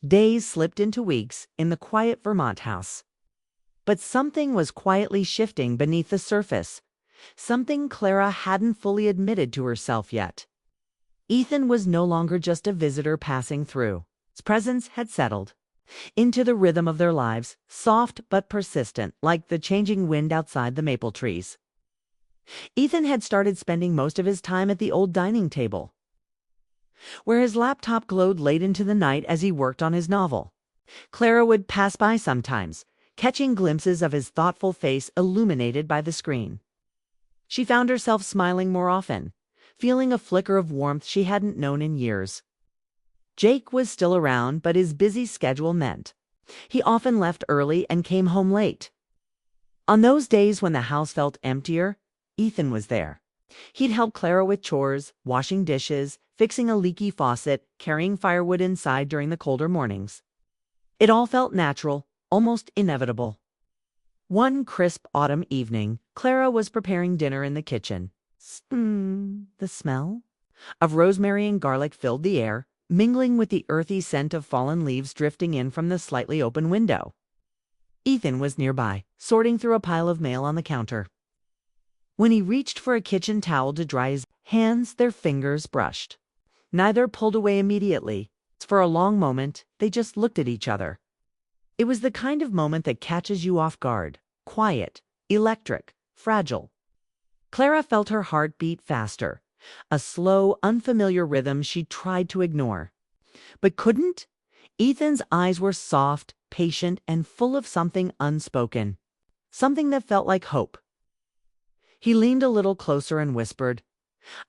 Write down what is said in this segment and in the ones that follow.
Days slipped into weeks in the quiet Vermont house. But something was quietly shifting beneath the surface, something Clara hadn't fully admitted to herself yet. Ethan was no longer just a visitor passing through. His presence had settled into the rhythm of their lives, soft but persistent, like the changing wind outside the maple trees. Ethan had started spending most of his time at the old dining table, where his laptop glowed late into the night as he worked on his novel. Clara would pass by sometimes, catching glimpses of his thoughtful face illuminated by the screen. She found herself smiling more often, feeling a flicker of warmth she hadn't known in years. Jake was still around, but his busy schedule meant he often left early and came home late. On those days when the house felt emptier, Ethan was there. He'd help Clara with chores, washing dishes, fixing a leaky faucet, carrying firewood inside during the colder mornings. It all felt natural, almost inevitable. One crisp autumn evening, Clara was preparing dinner in the kitchen. The smell of rosemary and garlic filled the air, mingling with the earthy scent of fallen leaves drifting in from the slightly open window. Ethan was nearby, sorting through a pile of mail on the counter. When he reached for a kitchen towel to dry his hands, their fingers brushed. Neither pulled away immediately. For a long moment, they just looked at each other. It was the kind of moment that catches you off guard, quiet, electric, fragile. Clara felt her heart beat faster, a slow, unfamiliar rhythm she tried to ignore. But couldn't? Ethan's eyes were soft, patient, and full of something unspoken, something that felt like hope. He leaned a little closer and whispered,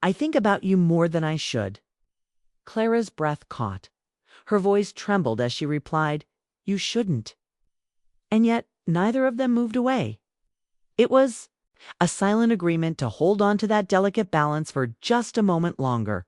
"I think about you more than I should." Clara's breath caught. Her voice trembled as she replied, "You shouldn't." And yet neither of them moved away. It was a silent agreement to hold on to that delicate balance for just a moment longer.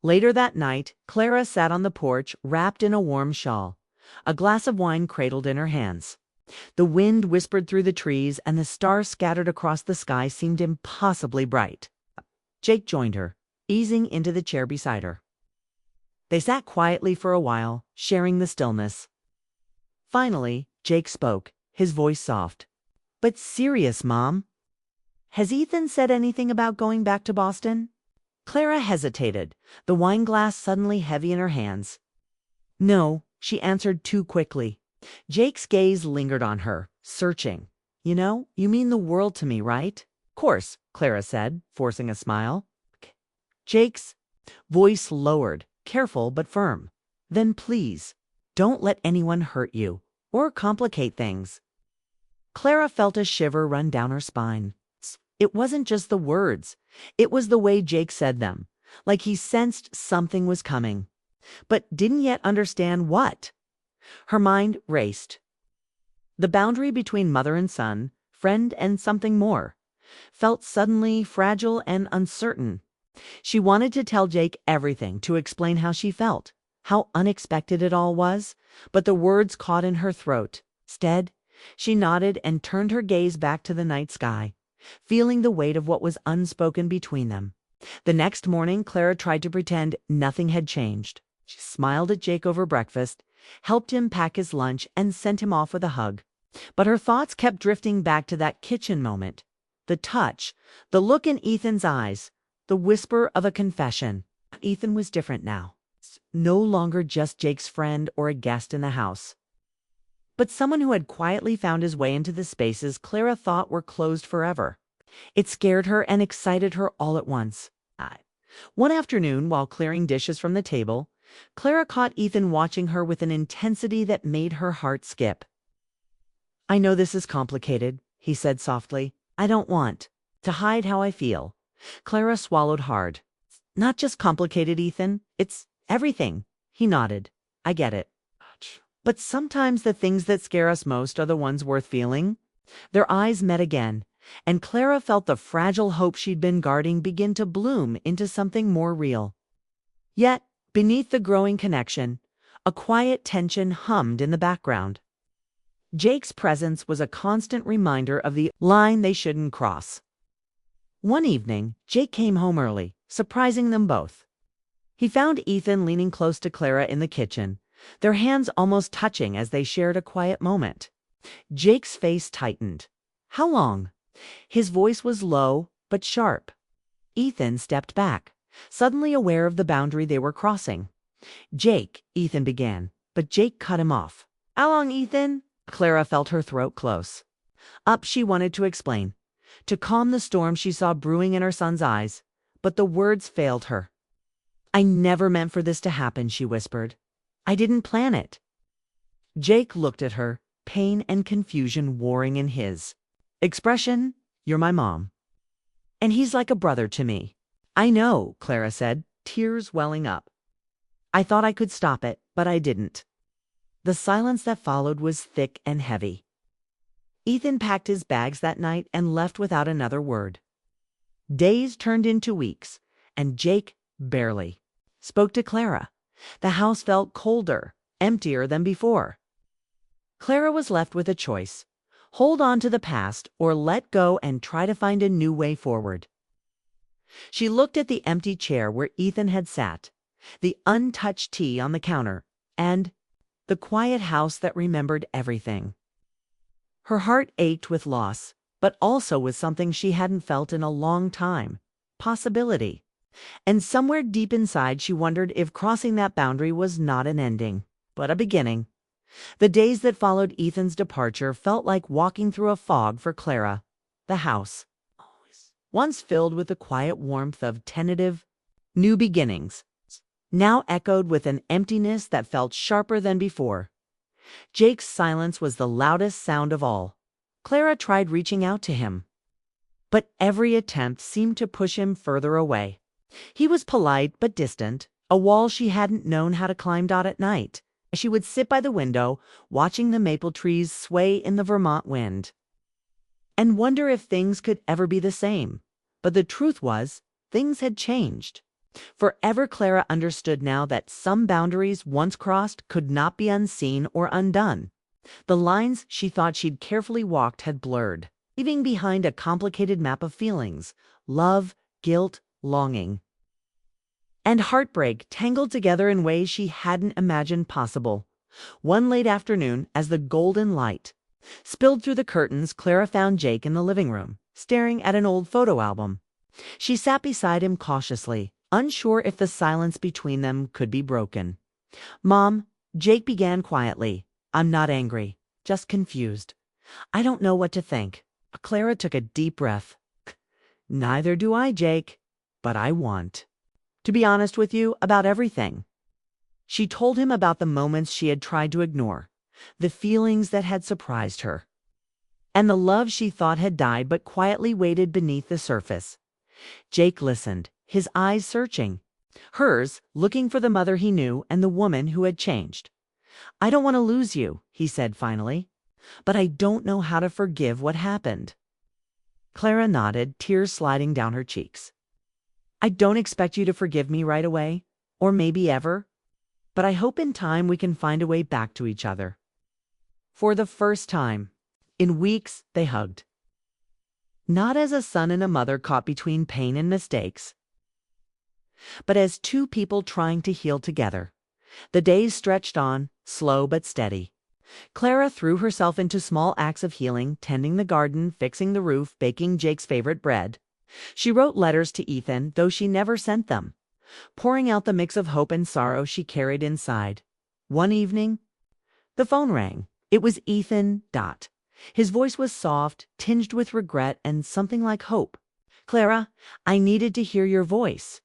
Later that night, Clara sat on the porch, wrapped in a warm shawl, a glass of wine cradled in her hands. The wind whispered through the trees, and the stars scattered across the sky seemed impossibly bright. Jake joined her, easing into the chair beside her. They sat quietly for a while, sharing the stillness. Finally, Jake spoke, his voice soft. "But serious, Mom. Has Ethan said anything about going back to Boston?" Clara hesitated, the wine glass suddenly heavy in her hands. "No," she answered too quickly. Jake's gaze lingered on her, searching. You mean the world to me, right?" "Course," Clara said, forcing a smile. Jake's voice lowered, careful but firm. "Then please, don't let anyone hurt you or complicate things." Clara felt a shiver run down her spine. It wasn't just the words. It was the way Jake said them, like he sensed something was coming, but didn't yet understand what. Her mind raced. The boundary between mother and son, friend and something more, felt suddenly fragile and uncertain. She wanted to tell Jake everything, to explain how she felt, how unexpected it all was, but the words caught in her throat. Instead, she nodded and turned her gaze back to the night sky, feeling the weight of what was unspoken between them. The next morning, Clara tried to pretend nothing had changed. She smiled at Jake over breakfast, helped him pack his lunch, and sent him off with a hug. But her thoughts kept drifting back to that kitchen moment. The touch, the look in Ethan's eyes, the whisper of a confession. Ethan was different now. No longer just Jake's friend or a guest in the house, but someone who had quietly found his way into the spaces Clara thought were closed forever. It scared her and excited her all at once. One afternoon, while clearing dishes from the table, Clara caught Ethan watching her with an intensity that made her heart skip. "I know this is complicated," he said softly. "I don't want to hide how I feel." Clara swallowed hard. "Not just complicated, Ethan. It's everything." He nodded. "I get it. But sometimes the things that scare us most are the ones worth feeling." Their eyes met again, and Clara felt the fragile hope she'd been guarding begin to bloom into something more real. Yet, beneath the growing connection, a quiet tension hummed in the background. Jake's presence was a constant reminder of the line they shouldn't cross. One evening, Jake came home early, surprising them both. He found Ethan leaning close to Clara in the kitchen, their hands almost touching as they shared a quiet moment. Jake's face tightened. "How long?" His voice was low but sharp. Ethan stepped back, suddenly aware of the boundary they were crossing. "Jake," Ethan began, but Jake cut him off. "How long, Ethan?" Clara felt her throat close. Up, she wanted to explain, to calm the storm she saw brewing in her son's eyes, but the words failed her. "I never meant for this to happen," she whispered. "I didn't plan it." Jake looked at her, pain and confusion warring in his expression. "You're my mom, and he's like a brother to me." "I know," Clara said, tears welling up. "I thought I could stop it, but I didn't." The silence that followed was thick and heavy. Ethan packed his bags that night and left without another word. Days turned into weeks, and Jake barely spoke to Clara. The house felt colder, emptier than before. Clara was left with a choice: hold on to the past or let go and try to find a new way forward. She looked at the empty chair where Ethan had sat, the untouched tea on the counter, and the quiet house that remembered everything. Her heart ached with loss, but also with something she hadn't felt in a long time: possibility. And somewhere deep inside she wondered if crossing that boundary was not an ending, but a beginning. The days that followed Ethan's departure felt like walking through a fog for Clara. The house, once filled with the quiet warmth of tentative new beginnings, now echoed with an emptiness that felt sharper than before. Jake's silence was the loudest sound of all. Clara tried reaching out to him, but every attempt seemed to push him further away. He was polite but distant, a wall she hadn't known how to climb at night. She would sit by the window, watching the maple trees sway in the Vermont wind, and wonder if things could ever be the same. But the truth was, things had changed. Forever, Clara understood now that some boundaries once crossed could not be unseen or undone. The lines she thought she'd carefully walked had blurred, leaving behind a complicated map of feelings: love, guilt, longing, and heartbreak tangled together in ways she hadn't imagined possible. One late afternoon, as the golden light spilled through the curtains, Clara found Jake in the living room, staring at an old photo album. She sat beside him cautiously, unsure if the silence between them could be broken. "Mom," Jake began quietly, "I'm not angry, just confused. I don't know what to think." Clara took a deep breath. "Neither do I, Jake, but I want to be honest with you about everything." She told him about the moments she had tried to ignore, the feelings that had surprised her, and the love she thought had died but quietly waited beneath the surface. Jake listened, his eyes searching, hers looking for the mother he knew and the woman who had changed. "I don't want to lose you," he said finally, "but I don't know how to forgive what happened." Clara nodded, tears sliding down her cheeks. "I don't expect you to forgive me right away, or maybe ever, but I hope in time we can find a way back to each other." For the first time in weeks, they hugged. Not as a son and a mother caught between pain and mistakes, but as two people trying to heal together. The days stretched on, slow but steady. Clara threw herself into small acts of healing, tending the garden, fixing the roof, baking Jake's favorite bread. She wrote letters to Ethan, though she never sent them, pouring out the mix of hope and sorrow she carried inside. One evening, the phone rang. It was Ethan. His voice was soft, tinged with regret and something like hope. "Clara, I needed to hear your voice."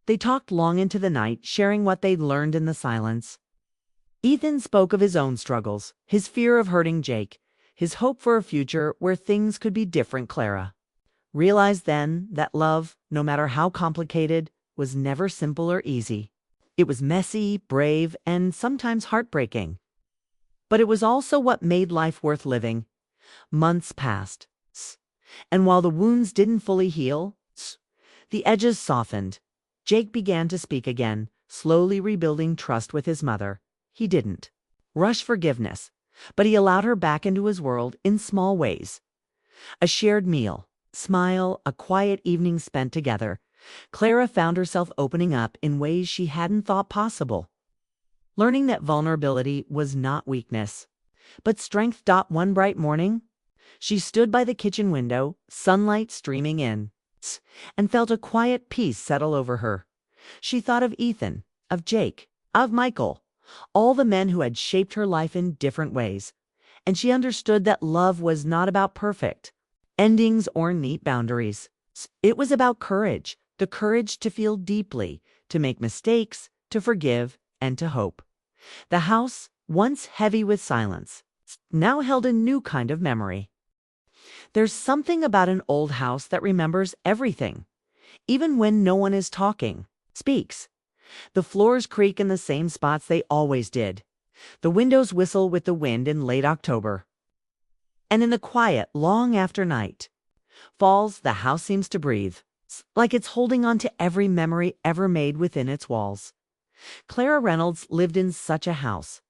They talked long into the night, sharing what they'd learned in the silence. Ethan spoke of his own struggles, his fear of hurting Jake, his hope for a future where things could be different. Clara realized then that love, no matter how complicated, was never simple or easy. It was messy, brave, and sometimes heartbreaking. But it was also what made life worth living. Months passed, and while the wounds didn't fully heal, the edges softened. Jake began to speak again, slowly rebuilding trust with his mother. He didn't rush forgiveness, but he allowed her back into his world in small ways. A shared meal, smile, a quiet evening spent together. Clara found herself opening up in ways she hadn't thought possible. learning that vulnerability was not weakness, but strength. One bright morning, she stood by the kitchen window, sunlight streaming in, and felt a quiet peace settle over her. She thought of Ethan, of Jake, of Michael, all the men who had shaped her life in different ways, and she understood that love was not about perfect endings or neat boundaries. It was about courage, the courage to feel deeply, to make mistakes, to forgive, and to hope. The house, once heavy with silence, now held a new kind of memory. There's something about an old house that remembers everything, even when no one is talking, speaks. The floors creak in the same spots they always did. The windows whistle with the wind in late October. And in the quiet, long after night falls, the house seems to breathe, like it's holding on to every memory ever made within its walls. Clara Reynolds lived in such a house.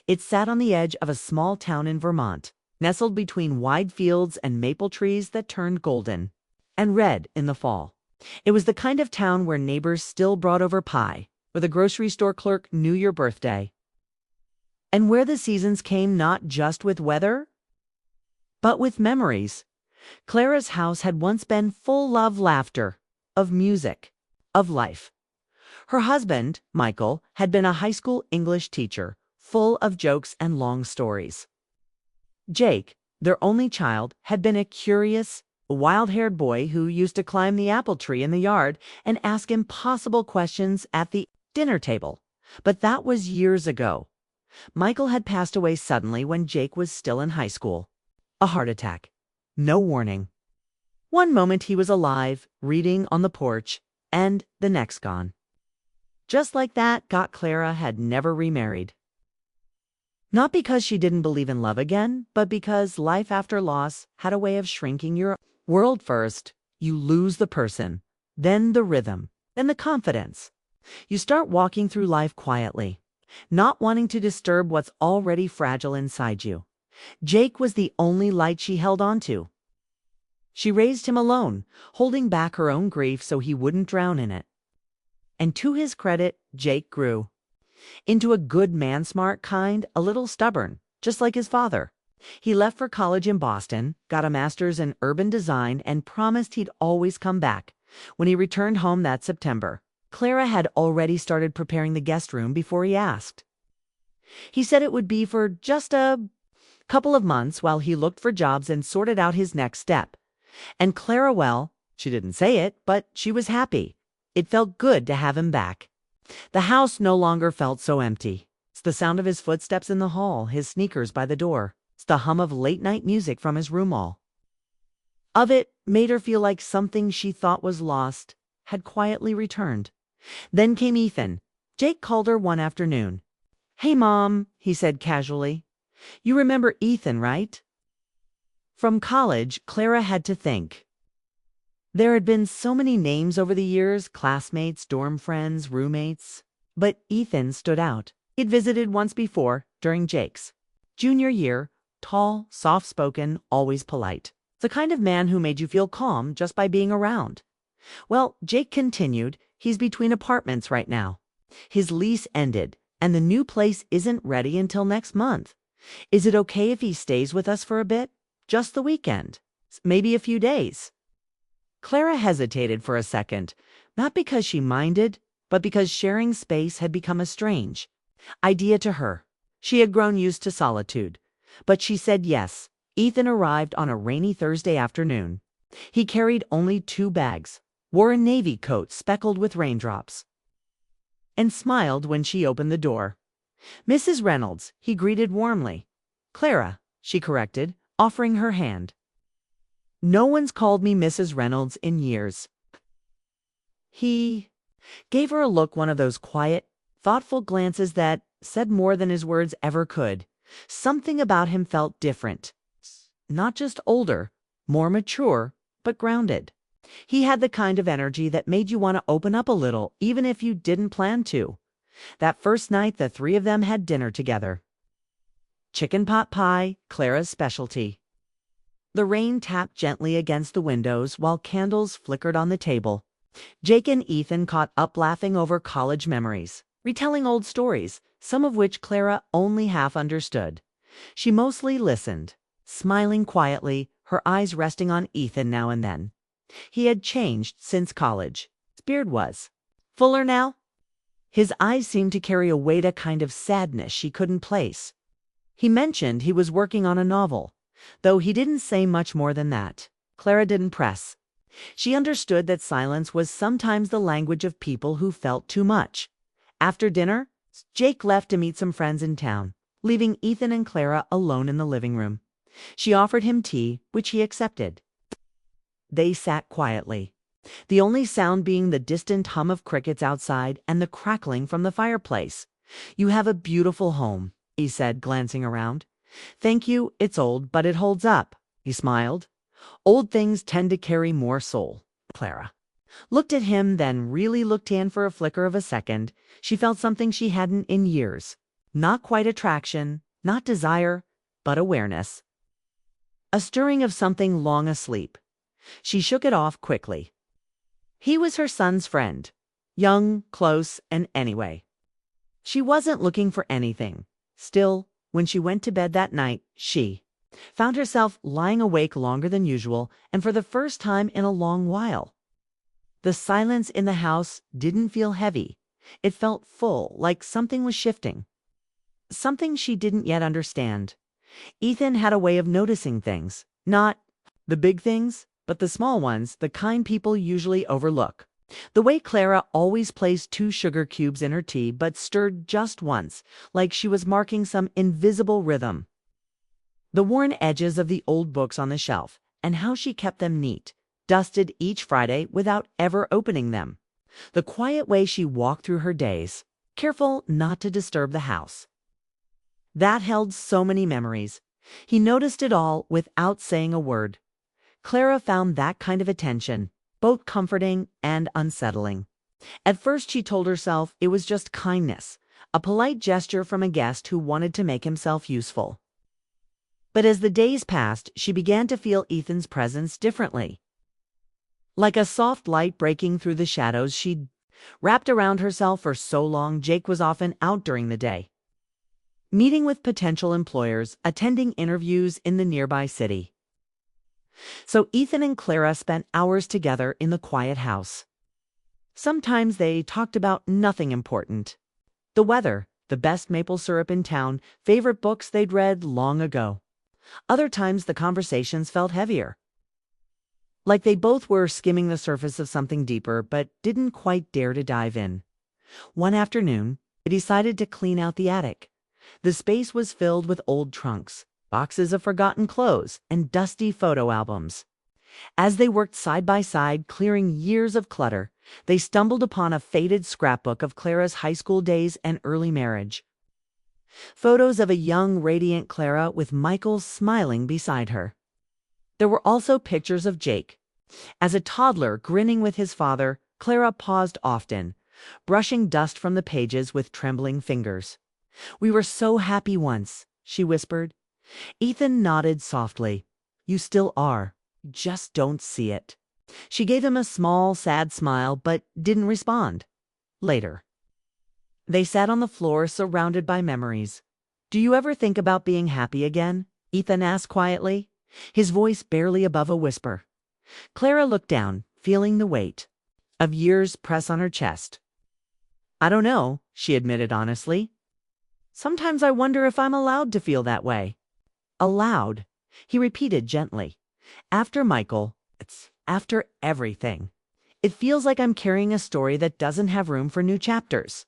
It sat on the edge of a small town in Vermont, nestled between wide fields and maple trees that turned golden and red in the fall. It was the kind of town where neighbors still brought over pie, where the grocery store clerk knew your birthday, and where the seasons came not just with weather, but with memories. Clara's house had once been full of laughter, of music, of life. Her husband, Michael, had been a high school English teacher, full of jokes and long stories. Jake, their only child, had been a curious, wild-haired boy who used to climb the apple tree in the yard and ask impossible questions at the dinner table. But that was years ago. Michael had passed away suddenly when Jake was still in high school. A heart attack. No warning. One moment he was alive, reading on the porch, and the next gone. Just like that, Clara had never remarried. Not because she didn't believe in love again, but because life after loss had a way of shrinking your world. First, you lose the person, then the rhythm, then the confidence. You start walking through life quietly, not wanting to disturb what's already fragile inside you. Jake was the only light she held on to. She raised him alone, holding back her own grief so he wouldn't drown in it. And to his credit, Jake grew into a good man, smart, kind, a little stubborn, just like his father. He left for college in Boston, got a master's in urban design, and promised he'd always come back. When he returned home that September, Clara had already started preparing the guest room before he asked. He said it would be for just a couple of months while he looked for jobs and sorted out his next step. And Clara, well, she didn't say it, but she was happy. It felt good to have him back. The house no longer felt so empty. It's the sound of his footsteps in the hall, his sneakers by the door. It's the hum of late-night music from his room. All of it made her feel like something she thought was lost had quietly returned. Then came Ethan. Jake called her one afternoon. "Hey, Mom," he said casually. "You remember Ethan, right?" From college, Clara had to think. There had been so many names over the years, classmates, dorm friends, roommates. But Ethan stood out. He'd visited once before, during Jake's junior year, tall, soft-spoken, always polite. The kind of man who made you feel calm just by being around. Well, Jake continued, he's between apartments right now. His lease ended, and the new place isn't ready until next month. Is it okay if he stays with us for a bit? Just the weekend. Maybe a few days. Clara hesitated for a second, not because she minded, but because sharing space had become a strange idea to her. She had grown used to solitude. But she said yes. Ethan arrived on a rainy Thursday afternoon. He carried only 2 bags, wore a navy coat speckled with raindrops, and smiled when she opened the door. "Mrs. Reynolds," he greeted warmly. "Clara," she corrected, offering her hand. "No one's called me Mrs. Reynolds in years." He gave her a look, one of those quiet, thoughtful glances that said more than his words ever could. Something about him felt different. Not just older, more mature, but grounded. He had the kind of energy that made you want to open up a little, even if you didn't plan to. That first night, the 3 of them had dinner together. Chicken pot pie, Clara's specialty. The rain tapped gently against the windows while candles flickered on the table. Jake and Ethan caught up laughing over college memories. retelling old stories, some of which Clara only half understood. She mostly listened, smiling quietly, her eyes resting on Ethan now and then. He had changed since college. His beard was fuller now. His eyes seemed to carry a weight, a kind of sadness she couldn't place. He mentioned he was working on a novel, though he didn't say much more than that. Clara didn't press. She understood that silence was sometimes the language of people who felt too much. After dinner, Jake left to meet some friends in town, leaving Ethan and Clara alone in the living room. She offered him tea, which he accepted. They sat quietly, the only sound being the distant hum of crickets outside and the crackling from the fireplace. "You have a beautiful home," he said, glancing around. "Thank you, it's old, but it holds up," he smiled. "Old things tend to carry more soul." Clara looked at him, then really looked in for a flicker of a second. She felt something she hadn't in years. Not quite attraction, not desire, but awareness. A stirring of something long asleep. She shook it off quickly. He was her son's friend. Young, close, and anyway. She wasn't looking for anything. Still, when she went to bed that night, she found herself lying awake longer than usual, and for the first time in a long while. The silence in the house didn't feel heavy. It felt full, like something was shifting. Something she didn't yet understand. Ethan had a way of noticing things. Not the big things, but the small ones, the kind people usually overlook. The way Clara always placed 2 sugar cubes in her tea but stirred just once, like she was marking some invisible rhythm. The worn edges of the old books on the shelf, and how she kept them neat, dusted each Friday without ever opening them. The quiet way she walked through her days, careful not to disturb the house. That held so many memories. He noticed it all without saying a word. Clara found that kind of attention both comforting and unsettling. At first she told herself it was just kindness, a polite gesture from a guest who wanted to make himself useful. But as the days passed, she began to feel Ethan's presence differently. Like a soft light breaking through the shadows she'd wrapped around herself for so long. Jake was often out during the day, meeting with potential employers, attending interviews in the nearby city. So Ethan and Clara spent hours together in the quiet house. Sometimes they talked about nothing important. The weather, the best maple syrup in town, favorite books they'd read long ago. Other times the conversations felt heavier, like they both were skimming the surface of something deeper but didn't quite dare to dive in. One afternoon, they decided to clean out the attic. The space was filled with old trunks, boxes of forgotten clothes, and dusty photo albums. As they worked side by side, clearing years of clutter, they stumbled upon a faded scrapbook of Clara's high school days and early marriage. Photos of a young, radiant Clara with Michael smiling beside her. There were also pictures of Jake. As a toddler, grinning with his father, Clara paused often, brushing dust from the pages with trembling fingers. "We were so happy once," she whispered. Ethan nodded softly. "You still are. Just don't see it." She gave him a small, sad smile, but didn't respond. Later, they sat on the floor surrounded by memories. "Do you ever think about being happy again?" Ethan asked quietly, his voice barely above a whisper. Clara looked down, feeling the weight of years press on her chest. "I don't know," she admitted honestly. "Sometimes I wonder if I'm allowed to feel that way." "Allowed," he repeated gently. "After Michael, it's after everything. It feels like I'm carrying a story that doesn't have room for new chapters."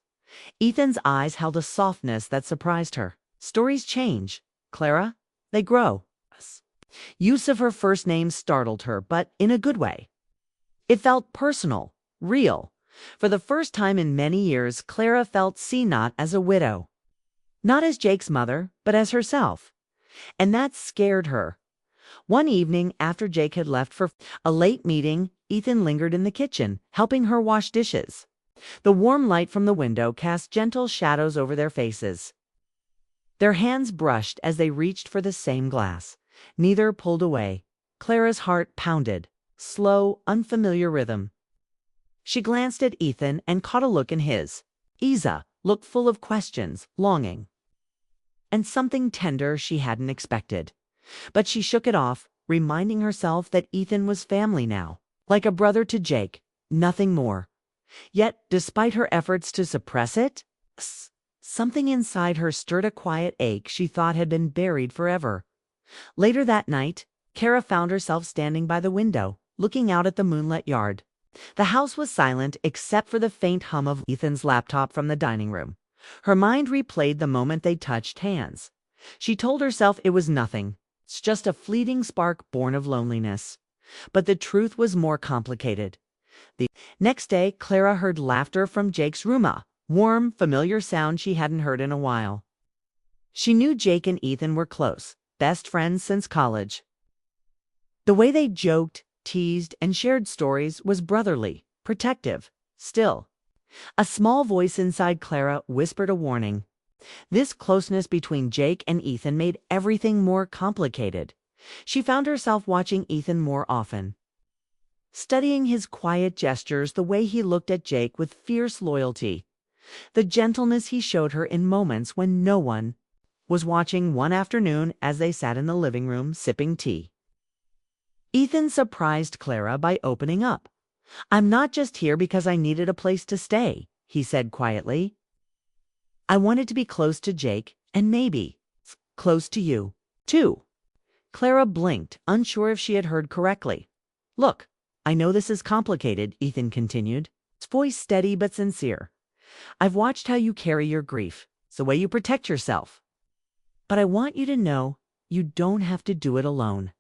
Ethan's eyes held a softness that surprised her. "Stories change, Clara. They grow." Use of her first name startled her, but in a good way. It felt personal, real. For the first time in many years, Clara felt seen, not as a widow, not as Jake's mother, but as herself. And that scared her. One evening, after Jake had left for a late meeting, Ethan lingered in the kitchen, helping her wash dishes. The warm light from the window cast gentle shadows over their faces. Their hands brushed as they reached for the same glass. Neither pulled away. Clara's heart pounded, slow, unfamiliar rhythm. She glanced at Ethan and caught a look in his. "Isa, looked full of questions, longing, and something tender she hadn't expected. But she shook it off, reminding herself that Ethan was family now, like a brother to Jake, nothing more. Yet, despite her efforts to suppress it, something inside her stirred a quiet ache she thought had been buried forever. Later that night, Kara found herself standing by the window, looking out at the moonlit yard. The house was silent except for the faint hum of Ethan's laptop from the dining room. Her mind replayed the moment they touched hands. She told herself it was nothing. It's just a fleeting spark born of loneliness. But the truth was more complicated. The next day, Clara heard laughter from Jake's room, a warm, familiar sound she hadn't heard in a while. She knew Jake and Ethan were close, best friends since college. The way they joked, teased, and shared stories was brotherly, protective. Still, a small voice inside Clara whispered a warning. This closeness between Jake and Ethan made everything more complicated. She found herself watching Ethan more often, studying his quiet gestures, the way he looked at Jake with fierce loyalty, the gentleness he showed her in moments when no one was watching. One afternoon, as they sat in the living room sipping tea, Ethan surprised Clara by opening up. "I'm not just here because I needed a place to stay," he said quietly. "I wanted to be close to Jake, and maybe close to you, too." Clara blinked, unsure if she had heard correctly. "Look, I know this is complicated," Ethan continued, his voice steady but sincere. "I've watched how you carry your grief. It's the way you protect yourself. But I want you to know you don't have to do it alone.